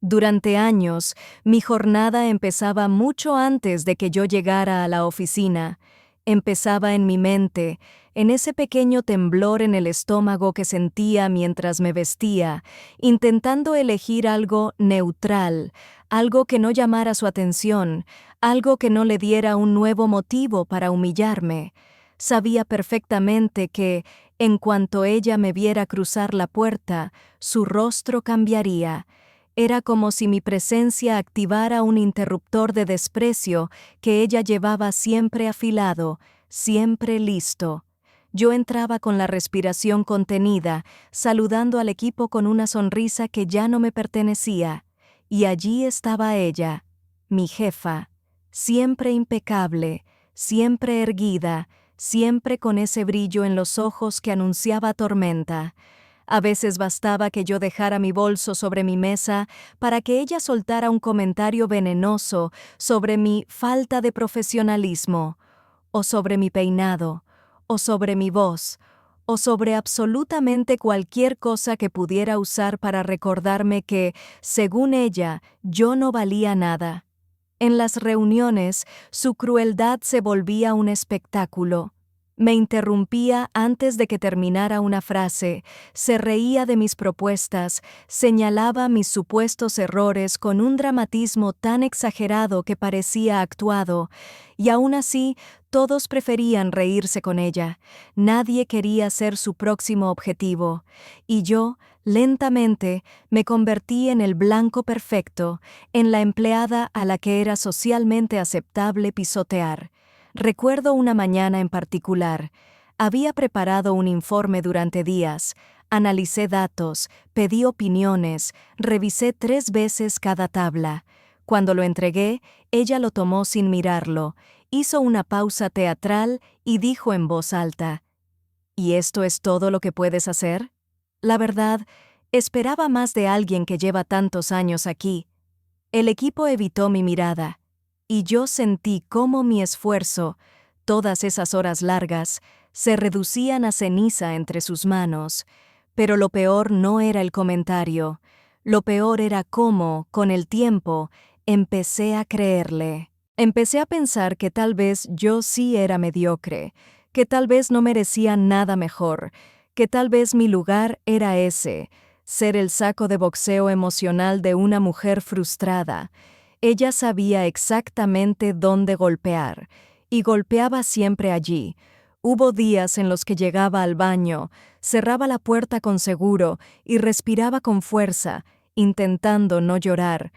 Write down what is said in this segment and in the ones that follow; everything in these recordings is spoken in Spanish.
Durante años, mi jornada empezaba mucho antes de que yo llegara a la oficina. Empezaba en mi mente, en ese pequeño temblor en el estómago que sentía mientras me vestía, intentando elegir algo neutral, algo que no llamara su atención, algo que no le diera un nuevo motivo para humillarme. Sabía perfectamente que, en cuanto ella me viera cruzar la puerta, su rostro cambiaría. Era como si mi presencia activara un interruptor de desprecio que ella llevaba siempre afilado, siempre listo. Yo entraba con la respiración contenida, saludando al equipo con una sonrisa que ya no me pertenecía. Y allí estaba ella, mi jefa, siempre impecable, siempre erguida, siempre con ese brillo en los ojos que anunciaba tormenta. A veces bastaba que yo dejara mi bolso sobre mi mesa para que ella soltara un comentario venenoso sobre mi falta de profesionalismo, o sobre mi peinado, o sobre mi voz, o sobre absolutamente cualquier cosa que pudiera usar para recordarme que, según ella, yo no valía nada. En las reuniones, su crueldad se volvía un espectáculo. Me interrumpía antes de que terminara una frase, se reía de mis propuestas, señalaba mis supuestos errores con un dramatismo tan exagerado que parecía actuado, y aún así todos preferían reírse con ella. Nadie quería ser su próximo objetivo, y yo, lentamente, me convertí en el blanco perfecto, en la empleada a la que era socialmente aceptable pisotear. Recuerdo una mañana en particular. Había preparado un informe durante días, analicé datos, pedí opiniones, revisé 3 veces cada tabla. Cuando lo entregué, ella lo tomó sin mirarlo, hizo una pausa teatral y dijo en voz alta: ¿Y esto es todo lo que puedes hacer? La verdad, esperaba más de alguien que lleva tantos años aquí. El equipo evitó mi mirada, y yo sentí cómo mi esfuerzo, todas esas horas largas, se reducían a ceniza entre sus manos. Pero lo peor no era el comentario, lo peor era cómo, con el tiempo, empecé a creerle. Empecé a pensar que tal vez yo sí era mediocre, que tal vez no merecía nada mejor, que tal vez mi lugar era ese, ser el saco de boxeo emocional de una mujer frustrada. Ella sabía exactamente dónde golpear, y golpeaba siempre allí. Hubo días en los que llegaba al baño, cerraba la puerta con seguro y respiraba con fuerza, intentando no llorar.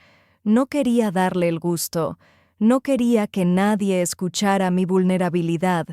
No quería darle el gusto, no quería que nadie escuchara mi vulnerabilidad.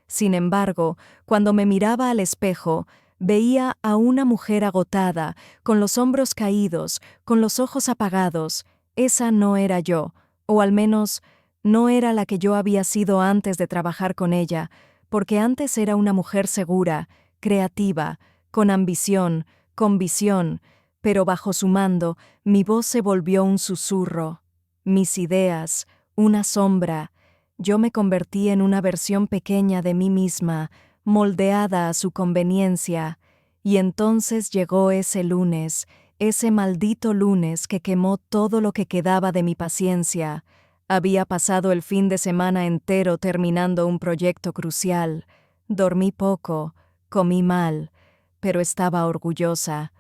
Sin embargo, cuando me miraba al espejo, veía a una mujer agotada, con los hombros caídos, con los ojos apagados. Esa no era yo, o al menos no era la que yo había sido antes de trabajar con ella, porque antes era una mujer segura, creativa, con ambición, con visión, pero bajo su mando mi voz se volvió un susurro. Mis ideas, una sombra. Yo me convertí en una versión pequeña de mí misma, moldeada a su conveniencia, y entonces llegó ese lunes, ese maldito lunes que quemó todo lo que quedaba de mi paciencia. Había pasado el fin de semana entero terminando un proyecto crucial. Dormí poco, comí mal, pero estaba orgullosa.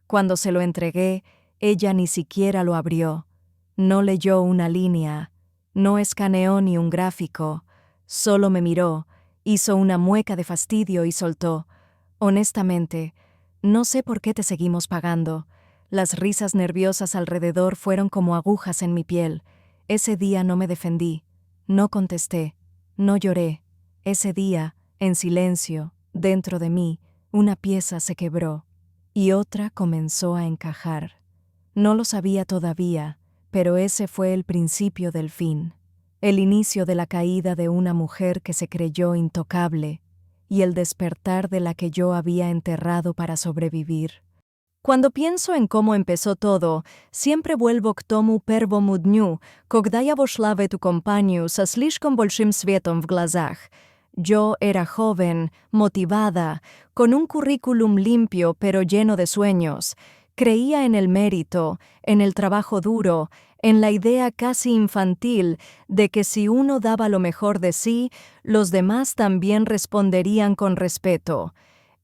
Cuando se lo entregué, ella ni siquiera lo abrió. No leyó una línea, no escaneó ni un gráfico, solo me miró, hizo una mueca de fastidio y soltó: honestamente, no sé por qué te seguimos pagando. Las risas nerviosas alrededor fueron como agujas en mi piel. Ese día no me defendí, no contesté, no lloré. Ese día, en silencio, dentro de mí, una pieza se quebró y otra comenzó a encajar. No lo sabía todavía, pero ese fue el principio del fin, el inicio de la caída de una mujer que se creyó intocable y el despertar de la que yo había enterrado para sobrevivir. Cuando pienso en cómo empezó todo, siempre vuelvo k tomu первому дню, когда я вошла в эту компанию со слишком большим светом в глазах. Yo era joven, motivada, con un currículum limpio pero lleno de sueños. Creía en el mérito, en el trabajo duro, en la idea casi infantil de que si uno daba lo mejor de sí, los demás también responderían con respeto.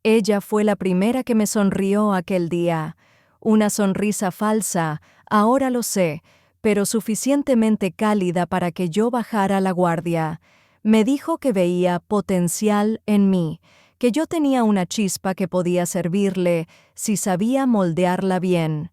Ella fue la primera que me sonrió aquel día. Una sonrisa falsa, ahora lo sé, pero suficientemente cálida para que yo bajara la guardia. Me dijo que veía potencial en mí, que yo tenía una chispa que podía servirle si sabía moldearla bien.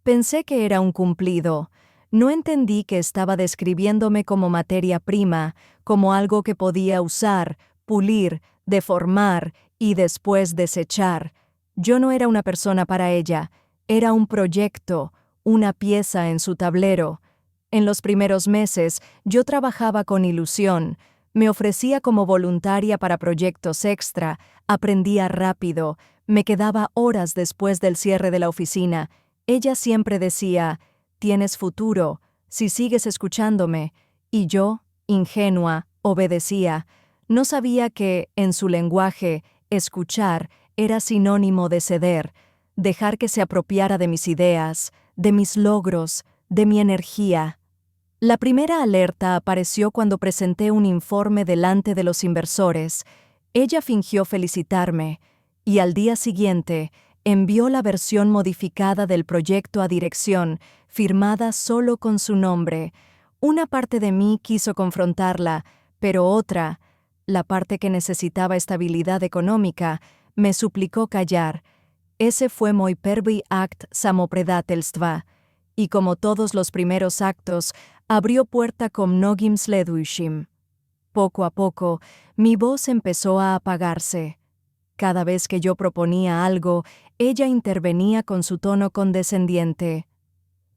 Pensé que era un cumplido. No entendí que estaba describiéndome como materia prima, como algo que podía usar, pulir, deformar y después desechar. Yo no era una persona para ella, era un proyecto, una pieza en su tablero. En los primeros meses yo trabajaba con ilusión, me ofrecía como voluntaria para proyectos extra, aprendía rápido, me quedaba horas después del cierre de la oficina. Ella siempre decía, «Tienes futuro, si sigues escuchándome», y yo, ingenua, obedecía. No sabía que, en su lenguaje, escuchar era sinónimo de ceder, dejar que se apropiara de mis ideas, de mis logros, de mi energía. La primera alerta apareció cuando presenté un informe delante de los inversores. Ella fingió felicitarme, y al día siguiente envió la versión modificada del proyecto a dirección, firmada solo con su nombre. Una parte de mí quiso confrontarla, pero otra, la parte que necesitaba estabilidad económica, me suplicó callar. Ese fue muy первый акт самопредательства, y como todos los primeros actos, abrió puerta con многим следующим. Poco a poco, mi voz empezó a apagarse. Cada vez que yo proponía algo, ella intervenía con su tono condescendiente.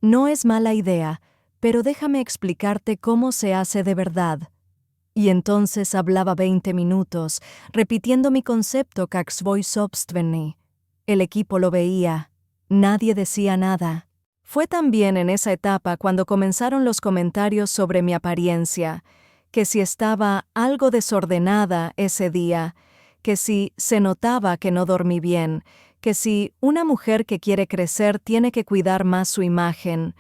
«No es mala idea, pero déjame explicarte cómo se hace de verdad». Y entonces hablaba 20 minutos, repitiendo mi concepto как свой собственный. El equipo lo veía. Nadie decía nada. Fue también en esa etapa cuando comenzaron los comentarios sobre mi apariencia, que si estaba algo desordenada ese día, que si se notaba que no dormí bien, que si una mujer que quiere crecer tiene que cuidar más su imagen.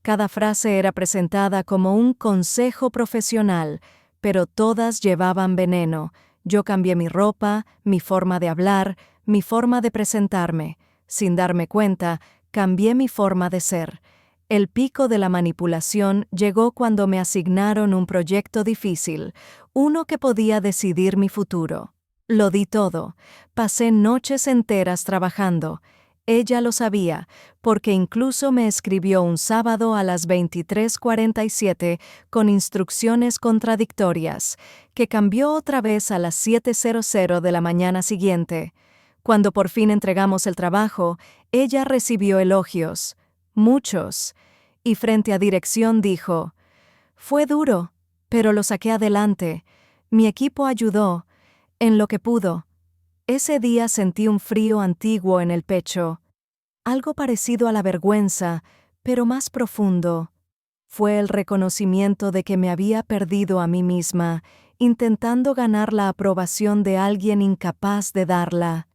Cada frase era presentada como un consejo profesional, pero todas llevaban veneno. Yo cambié mi ropa, mi forma de hablar, mi forma de presentarme. Sin darme cuenta, cambié mi forma de ser. El pico de la manipulación llegó cuando me asignaron un proyecto difícil, uno que podía decidir mi futuro. Lo di todo. Pasé noches enteras trabajando. Ella lo sabía, porque incluso me escribió un sábado a las 23:47 con instrucciones contradictorias, que cambió otra vez a las 7:00 de la mañana siguiente. Cuando por fin entregamos el trabajo, ella recibió elogios, muchos, y frente a dirección dijo, «Fue duro, pero lo saqué adelante. Mi equipo ayudó, en lo que pudo». Ese día sentí un frío antiguo en el pecho, algo parecido a la vergüenza, pero más profundo. Fue el reconocimiento de que me había perdido a mí misma, intentando ganar la aprobación de alguien incapaz de darla.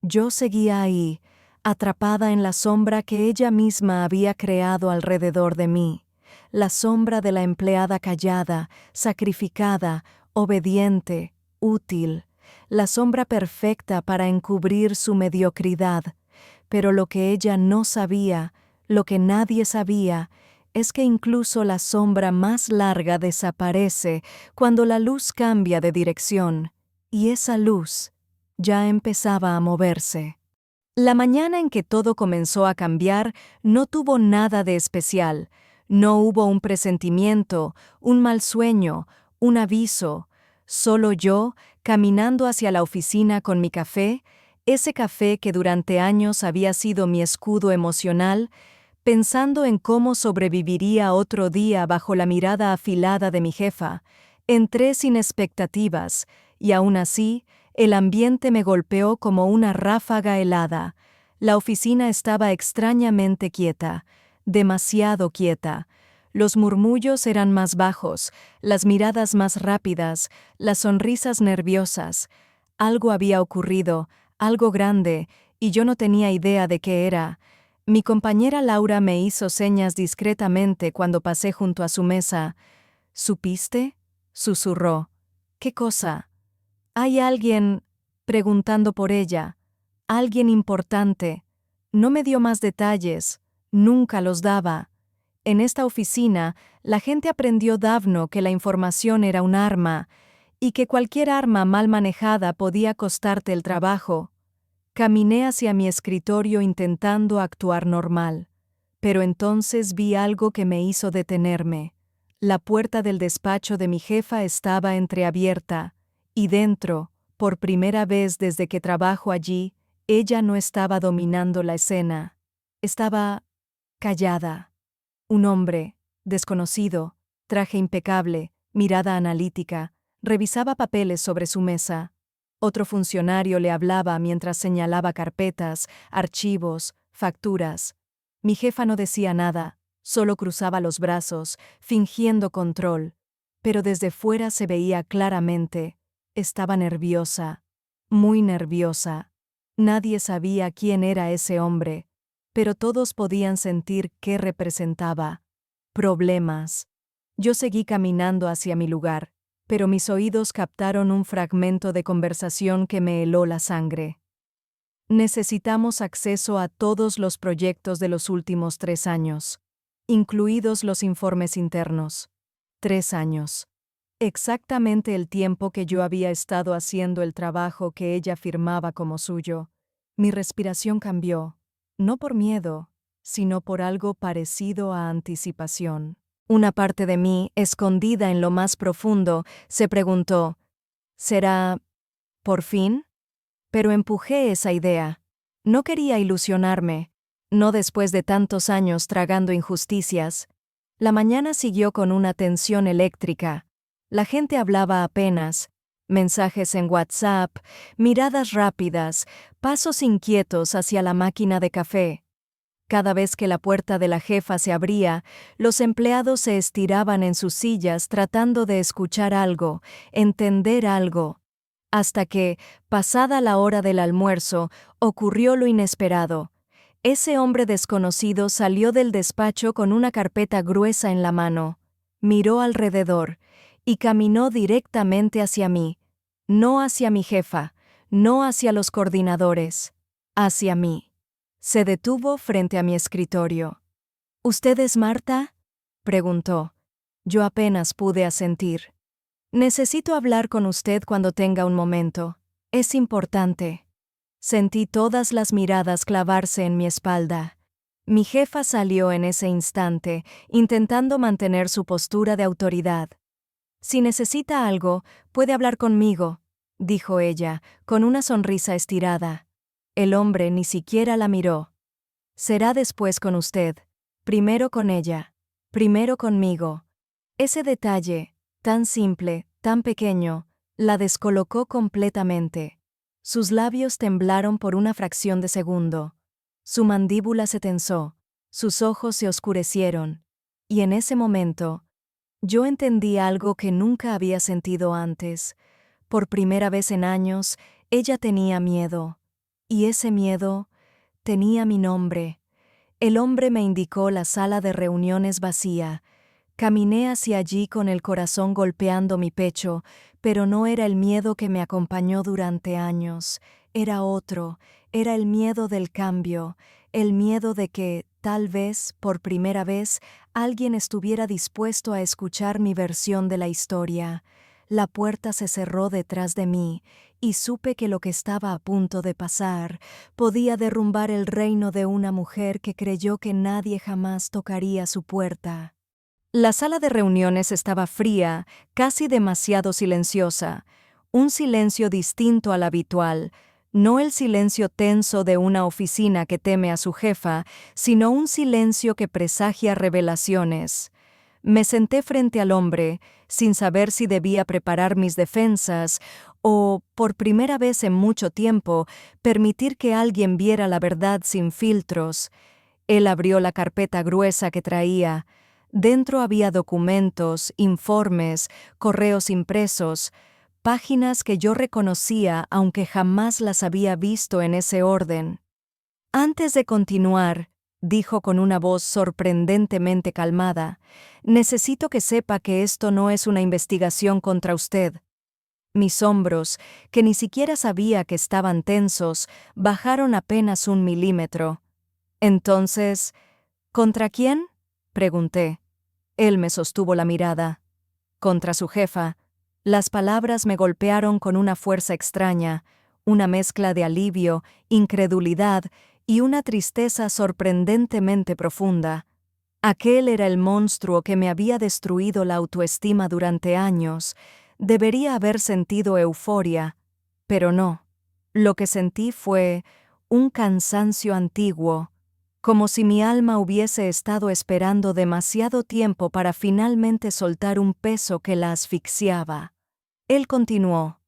Yo seguía ahí, atrapada en la sombra que ella misma había creado alrededor de mí, la sombra de la empleada callada, sacrificada, obediente, útil, la sombra perfecta para encubrir su mediocridad. Pero lo que ella no sabía, lo que nadie sabía, es que incluso la sombra más larga desaparece cuando la luz cambia de dirección, y esa luz ya empezaba a moverse. La mañana en que todo comenzó a cambiar no tuvo nada de especial. No hubo un presentimiento, un mal sueño, un aviso. Solo yo, caminando hacia la oficina con mi café, ese café que durante años había sido mi escudo emocional, pensando en cómo sobreviviría otro día bajo la mirada afilada de mi jefa, entré sin expectativas, y aún así, el ambiente me golpeó como una ráfaga helada. La oficina estaba extrañamente quieta, demasiado quieta. Los murmullos eran más bajos, las miradas más rápidas, las sonrisas nerviosas. Algo había ocurrido, algo grande, y yo no tenía idea de qué era. Mi compañera Laura me hizo señas discretamente cuando pasé junto a su mesa. ¿Supiste?, susurró. ¿Qué cosa? Hay alguien preguntando por ella. Alguien importante. No me dio más detalles. Nunca los daba. En esta oficina, la gente aprendió Davno que la información era un arma, y que cualquier arma mal manejada podía costarte el trabajo. Caminé hacia mi escritorio intentando actuar normal, pero entonces vi algo que me hizo detenerme. La puerta del despacho de mi jefa estaba entreabierta, y dentro, por primera vez desde que trabajo allí, ella no estaba dominando la escena. Estaba callada. Un hombre, desconocido, traje impecable, mirada analítica, revisaba papeles sobre su mesa. Otro funcionario le hablaba mientras señalaba carpetas, archivos, facturas. Mi jefa no decía nada, solo cruzaba los brazos, fingiendo control. Pero desde fuera se veía claramente. Estaba nerviosa, muy nerviosa. Nadie sabía quién era ese hombre, pero todos podían sentir qué representaba. Problemas. Yo seguí caminando hacia mi lugar, pero mis oídos captaron un fragmento de conversación que me heló la sangre. Necesitamos acceso a todos los proyectos de los últimos 3 años, incluidos los informes internos. 3 años. Exactamente el tiempo que yo había estado haciendo el trabajo que ella firmaba como suyo. Mi respiración cambió, no por miedo, sino por algo parecido a anticipación. Una parte de mí, escondida en lo más profundo, se preguntó, ¿será por fin? Pero empujé esa idea. No quería ilusionarme, no después de tantos años tragando injusticias. La mañana siguió con una tensión eléctrica. La gente hablaba apenas. Mensajes en WhatsApp, miradas rápidas, pasos inquietos hacia la máquina de café. Cada vez que la puerta de la jefa se abría, los empleados se estiraban en sus sillas tratando de escuchar algo, entender algo. Hasta que, pasada la hora del almuerzo, ocurrió lo inesperado. Ese hombre desconocido salió del despacho con una carpeta gruesa en la mano. Miró alrededor y caminó directamente hacia mí. No hacia mi jefa, no hacia los coordinadores, hacia mí. Se detuvo frente a mi escritorio. ¿Usted es Marta?, preguntó. Yo apenas pude asentir. Necesito hablar con usted cuando tenga un momento. Es importante. Sentí todas las miradas clavarse en mi espalda. Mi jefa salió en ese instante, intentando mantener su postura de autoridad. Si necesita algo, puede hablar conmigo, dijo ella, con una sonrisa estirada. El hombre ni siquiera la miró. Será después con usted, primero con ella, primero conmigo. Ese detalle, tan simple, tan pequeño, la descolocó completamente. Sus labios temblaron por una fracción de segundo. Su mandíbula se tensó, sus ojos se oscurecieron. Y en ese momento, yo entendí algo que nunca había sentido antes. Por primera vez en años, ella tenía miedo. Y ese miedo tenía mi nombre. El hombre me indicó la sala de reuniones vacía. Caminé hacia allí con el corazón golpeando mi pecho, pero no era el miedo que me acompañó durante años. Era otro, era el miedo del cambio, el miedo de que, tal vez, por primera vez, alguien estuviera dispuesto a escuchar mi versión de la historia. La puerta se cerró detrás de mí, y supe que lo que estaba a punto de pasar podía derrumbar el reino de una mujer que creyó que nadie jamás tocaría su puerta. La sala de reuniones estaba fría, casi demasiado silenciosa, un silencio distinto al habitual, no el silencio tenso de una oficina que teme a su jefa, sino un silencio que presagia revelaciones. Me senté frente al hombre, sin saber si debía preparar mis defensas o, por primera vez en mucho tiempo, permitir que alguien viera la verdad sin filtros. Él abrió la carpeta gruesa que traía. Dentro había documentos, informes, correos impresos, páginas que yo reconocía aunque jamás las había visto en ese orden. Antes de continuar, dijo con una voz sorprendentemente calmada, necesito que sepa que esto no es una investigación contra usted. Mis hombros, que ni siquiera sabía que estaban tensos, bajaron apenas 1 milímetro. Entonces, ¿contra quién?, pregunté. Él me sostuvo la mirada. Contra su jefa. Las palabras me golpearon con una fuerza extraña, una mezcla de alivio, incredulidad y una tristeza sorprendentemente profunda. Aquel era el monstruo que me había destruido la autoestima durante años. Debería haber sentido euforia, pero no. Lo que sentí fue un cansancio antiguo, como si mi alma hubiese estado esperando demasiado tiempo para finalmente soltar un peso que la asfixiaba. Él continuó.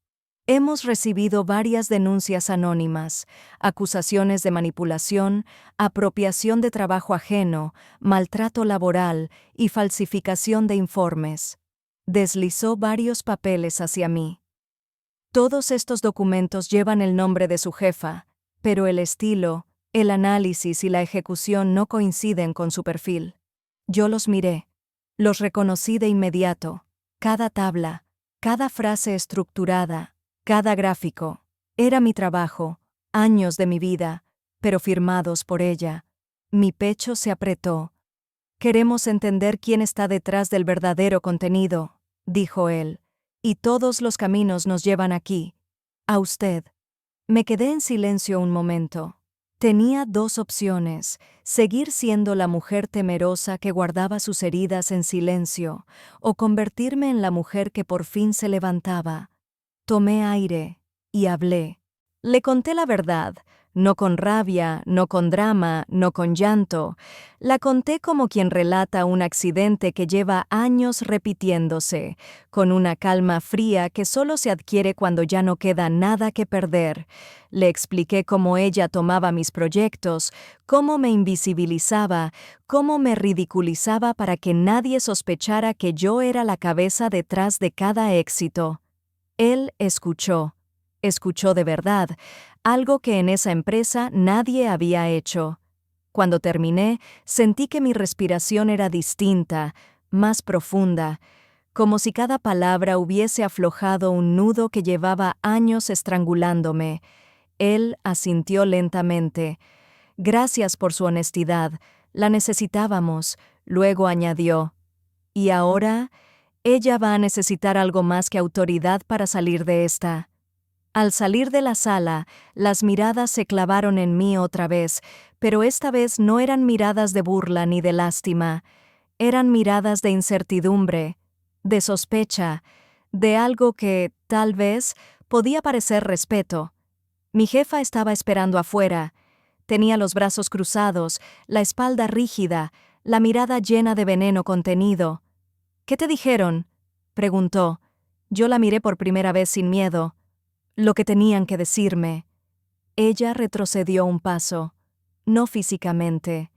Hemos recibido varias denuncias anónimas, acusaciones de manipulación, apropiación de trabajo ajeno, maltrato laboral y falsificación de informes. Deslizó varios papeles hacia mí. Todos estos documentos llevan el nombre de su jefa, pero el estilo, el análisis y la ejecución no coinciden con su perfil. Yo los miré. Los reconocí de inmediato. Cada tabla, cada frase estructurada, cada gráfico. Era mi trabajo, años de mi vida, pero firmados por ella. Mi pecho se apretó. Queremos entender quién está detrás del verdadero contenido, dijo él, y todos los caminos nos llevan aquí, a usted. Me quedé en silencio un momento. Tenía dos opciones: seguir siendo la mujer temerosa que guardaba sus heridas en silencio, o convertirme en la mujer que por fin se levantaba. Tomé aire y hablé. Le conté la verdad, no con rabia, no con drama, no con llanto. La conté como quien relata un accidente que lleva años repitiéndose, con una calma fría que solo se adquiere cuando ya no queda nada que perder. Le expliqué cómo ella tomaba mis proyectos, cómo me invisibilizaba, cómo me ridiculizaba para que nadie sospechara que yo era la cabeza detrás de cada éxito. Él escuchó. Escuchó de verdad, algo que en esa empresa nadie había hecho. Cuando terminé, sentí que mi respiración era distinta, más profunda, como si cada palabra hubiese aflojado un nudo que llevaba años estrangulándome. Él asintió lentamente. Gracias por su honestidad, la necesitábamos. Luego añadió, ¿y ahora? Ella va a necesitar algo más que autoridad para salir de esta. Al salir de la sala, las miradas se clavaron en mí otra vez, pero esta vez no eran miradas de burla ni de lástima. Eran miradas de incertidumbre, de sospecha, de algo que, tal vez, podía parecer respeto. Mi jefa estaba esperando afuera. Tenía los brazos cruzados, la espalda rígida, la mirada llena de veneno contenido. «¿Qué te dijeron?», preguntó. Yo la miré por primera vez sin miedo. Lo que tenían que decirme. Ella retrocedió un paso, no físicamente,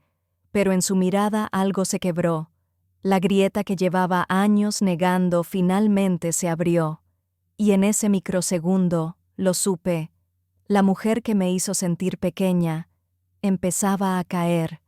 pero en su mirada algo se quebró. La grieta que llevaba años negando finalmente se abrió. Y en ese microsegundo, lo supe, la mujer que me hizo sentir pequeña empezaba a caer.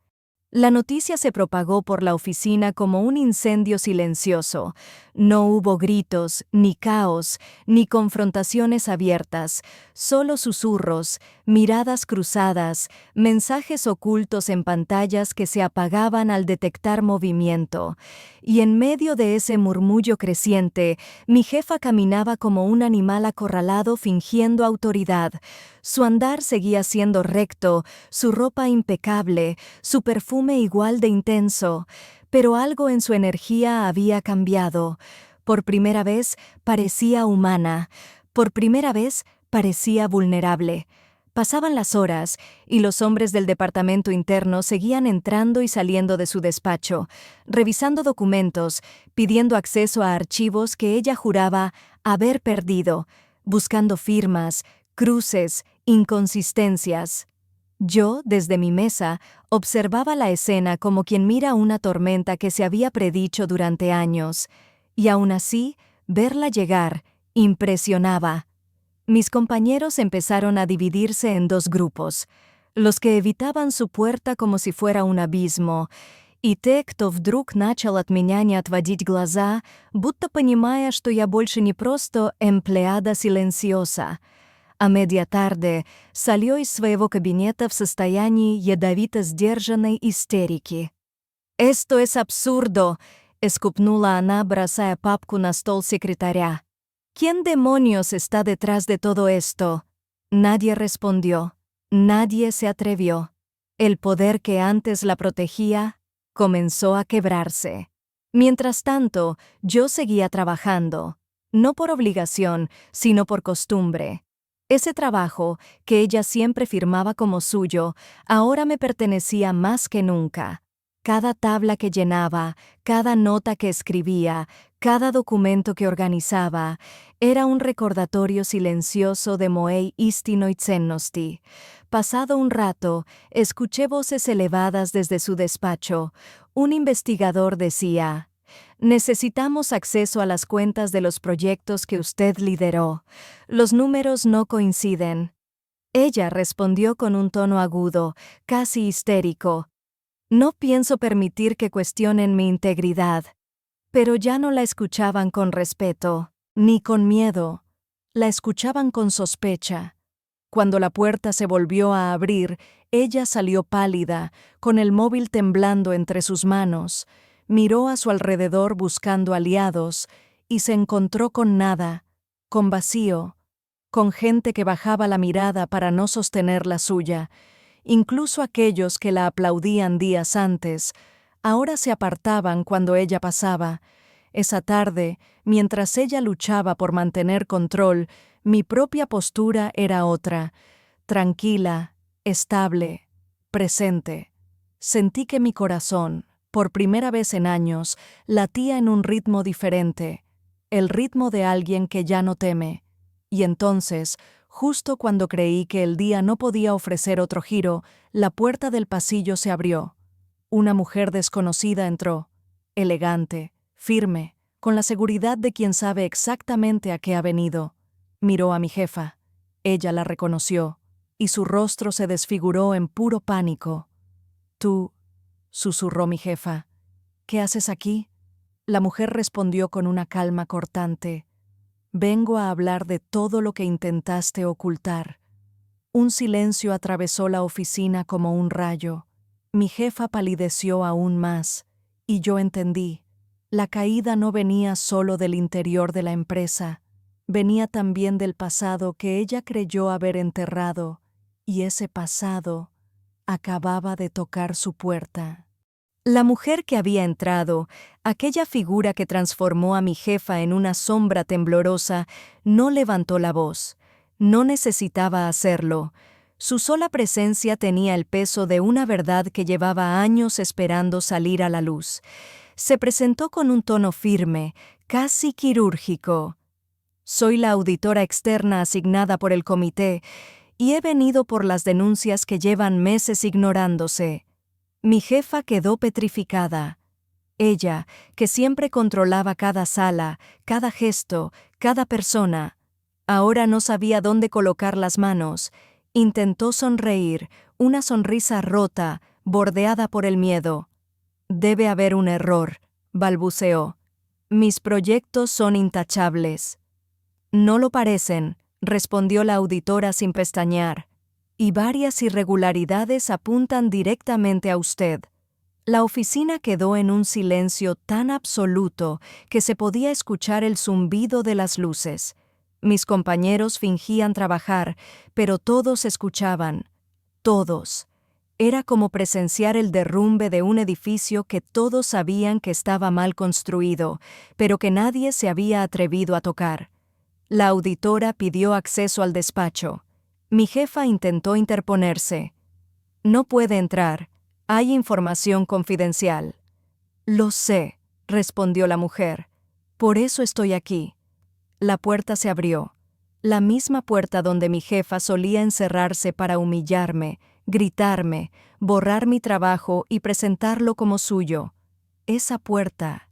La noticia se propagó por la oficina como un incendio silencioso. No hubo gritos, ni caos, ni confrontaciones abiertas, solo susurros, miradas cruzadas, mensajes ocultos en pantallas que se apagaban al detectar movimiento. Y en medio de ese murmullo creciente, mi jefa caminaba como un animal acorralado fingiendo autoridad. Su andar seguía siendo recto, su ropa impecable, su perfume igual de intenso, pero algo en su energía había cambiado. Por primera vez parecía humana, por primera vez parecía vulnerable. Pasaban las horas, y los hombres del departamento interno seguían entrando y saliendo de su despacho, revisando documentos, pidiendo acceso a archivos que ella juraba haber perdido, buscando firmas, cruces, inconsistencias. Yo, desde mi mesa, observaba la escena como quien mira una tormenta que se había predicho durante años, y aún así, verla llegar impresionaba. Mis compañeros empezaron a dividirse en dos grupos. los que evitaban su puerta como si fuera un abismo, и те, кто вдруг начал от меня не отводить глаза, будто понимая, что я больше не просто empleada silenciosa. A media tarde salió из своего кабинета в состоянии ядовито-сдержанной истерики. «Esto es absurdo», — escupнула она, бросая папку на стол секретаря. «¿Quién demonios está detrás de todo esto?» Nadie respondió. Nadie se atrevió. El poder que antes la protegía comenzó a quebrarse. Mientras tanto, yo seguía trabajando, no por obligación, sino por costumbre. Ese trabajo, que ella siempre firmaba como suyo, ahora me pertenecía más que nunca. Cada tabla que llenaba, cada nota que escribía, cada documento que organizaba, era un recordatorio silencioso de moei istinoi tsennosti. Pasado un rato, escuché voces elevadas desde su despacho. Un investigador decía: «Necesitamos acceso a las cuentas de los proyectos que usted lideró. Los números no coinciden». Ella respondió con un tono agudo, casi histérico: «No pienso permitir que cuestionen mi integridad». Pero ya no la escuchaban con respeto, ni con miedo. La escuchaban con sospecha. Cuando la puerta se volvió a abrir, ella salió pálida, con el móvil temblando entre sus manos. Miró a su alrededor buscando aliados y se encontró con nada, con vacío, con gente que bajaba la mirada para no sostener la suya. Incluso aquellos que la aplaudían días antes, ahora se apartaban cuando ella pasaba. Esa tarde, mientras ella luchaba por mantener control, mi propia postura era otra, tranquila, estable, presente. Sentí que mi corazón, por primera vez en años, latía en un ritmo diferente, el ritmo de alguien que ya no teme. Y entonces, justo cuando creí que el día no podía ofrecer otro giro, la puerta del pasillo se abrió. Una mujer desconocida entró, elegante, firme, con la seguridad de quien sabe exactamente a qué ha venido. Miró a mi jefa. Ella la reconoció, y su rostro se desfiguró en puro pánico. «Tú», susurró mi jefa, «¿qué haces aquí?» La mujer respondió con una calma cortante: «Vengo a hablar de todo lo que intentaste ocultar». Un silencio atravesó la oficina como un rayo. Mi jefa palideció aún más, y yo entendí. La caída no venía solo del interior de la empresa, venía también del pasado que ella creyó haber enterrado, y ese pasado acababa de tocar su puerta. La mujer que había entrado, aquella figura que transformó a mi jefa en una sombra temblorosa, no levantó la voz. No necesitaba hacerlo. Su sola presencia tenía el peso de una verdad que llevaba años esperando salir a la luz. Se presentó con un tono firme, casi quirúrgico. «Soy la auditora externa asignada por el comité y he venido por las denuncias que llevan meses ignorándose». Mi jefa quedó petrificada. Ella, que siempre controlaba cada sala, cada gesto, cada persona, ahora no sabía dónde colocar las manos. Intentó sonreír, una sonrisa rota, bordeada por el miedo. «Debe haber un error», balbuceó. «Mis proyectos son intachables». «No lo parecen», respondió la auditora sin pestañear. «Y varias irregularidades apuntan directamente a usted». La oficina quedó en un silencio tan absoluto que se podía escuchar el zumbido de las luces. Mis compañeros fingían trabajar, pero todos escuchaban. Todos. Era como presenciar el derrumbe de un edificio que todos sabían que estaba mal construido, pero que nadie se había atrevido a tocar. La auditora pidió acceso al despacho. Mi jefa intentó interponerse. «No puede entrar. Hay información confidencial». «Lo sé», respondió la mujer. «Por eso estoy aquí». La puerta se abrió. La misma puerta donde mi jefa solía encerrarse para humillarme, gritarme, borrar mi trabajo y presentarlo como suyo. Esa puerta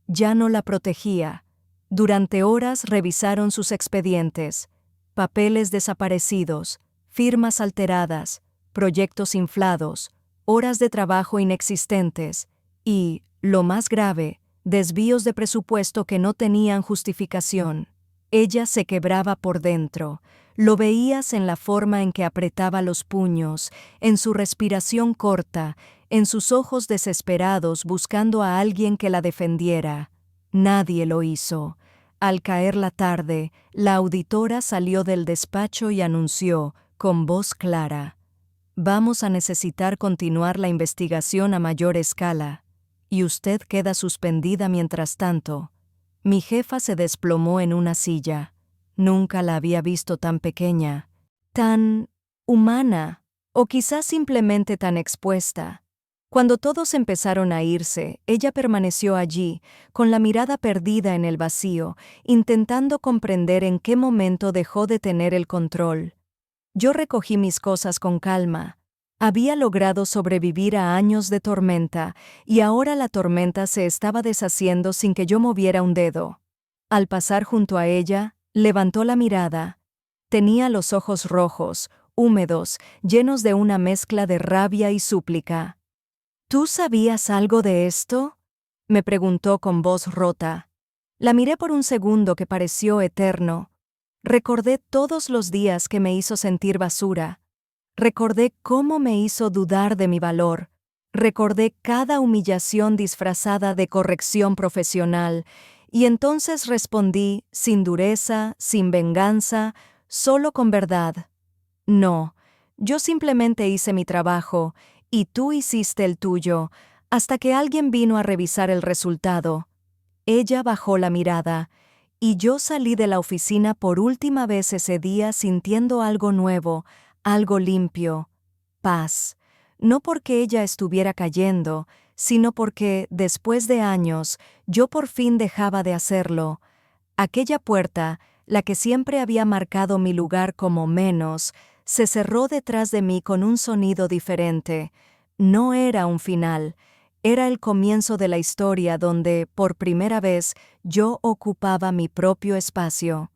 ya no la protegía. Durante horas revisaron sus expedientes. Papeles desaparecidos, firmas alteradas, proyectos inflados, horas de trabajo inexistentes y, lo más grave, desvíos de presupuesto que no tenían justificación. Ella se quebraba por dentro. Lo veías en la forma en que apretaba los puños, en su respiración corta, en sus ojos desesperados buscando a alguien que la defendiera. Nadie lo hizo. Al caer la tarde, la auditora salió del despacho y anunció, con voz clara: «Vamos a necesitar continuar la investigación a mayor escala. Y usted queda suspendida mientras tanto». Mi jefa se desplomó en una silla. Nunca la había visto tan pequeña, tan humana, o quizás simplemente tan expuesta. Cuando todos empezaron a irse, ella permaneció allí, con la mirada perdida en el vacío, intentando comprender en qué momento dejó de tener el control. Yo recogí mis cosas con calma. Había logrado sobrevivir a años de tormenta, y ahora la tormenta se estaba deshaciendo sin que yo moviera un dedo. Al pasar junto a ella, levantó la mirada. Tenía los ojos rojos, húmedos, llenos de una mezcla de rabia y súplica. «¿Tú sabías algo de esto?», me preguntó con voz rota. La miré por un segundo que pareció eterno. Recordé todos los días que me hizo sentir basura. Recordé cómo me hizo dudar de mi valor. Recordé cada humillación disfrazada de corrección profesional. Y entonces respondí, sin dureza, sin venganza, solo con verdad. «No, yo simplemente hice mi trabajo, y tú hiciste el tuyo, hasta que alguien vino a revisar el resultado». Ella bajó la mirada, y yo salí de la oficina por última vez ese día sintiendo algo nuevo, algo limpio, paz. No porque ella estuviera cayendo, sino porque, después de años, yo por fin dejaba de hacerlo. Aquella puerta, la que siempre había marcado mi lugar como menos, se cerró detrás de mí con un sonido diferente. No era un final, era el comienzo de la historia donde, por primera vez, yo ocupaba mi propio espacio.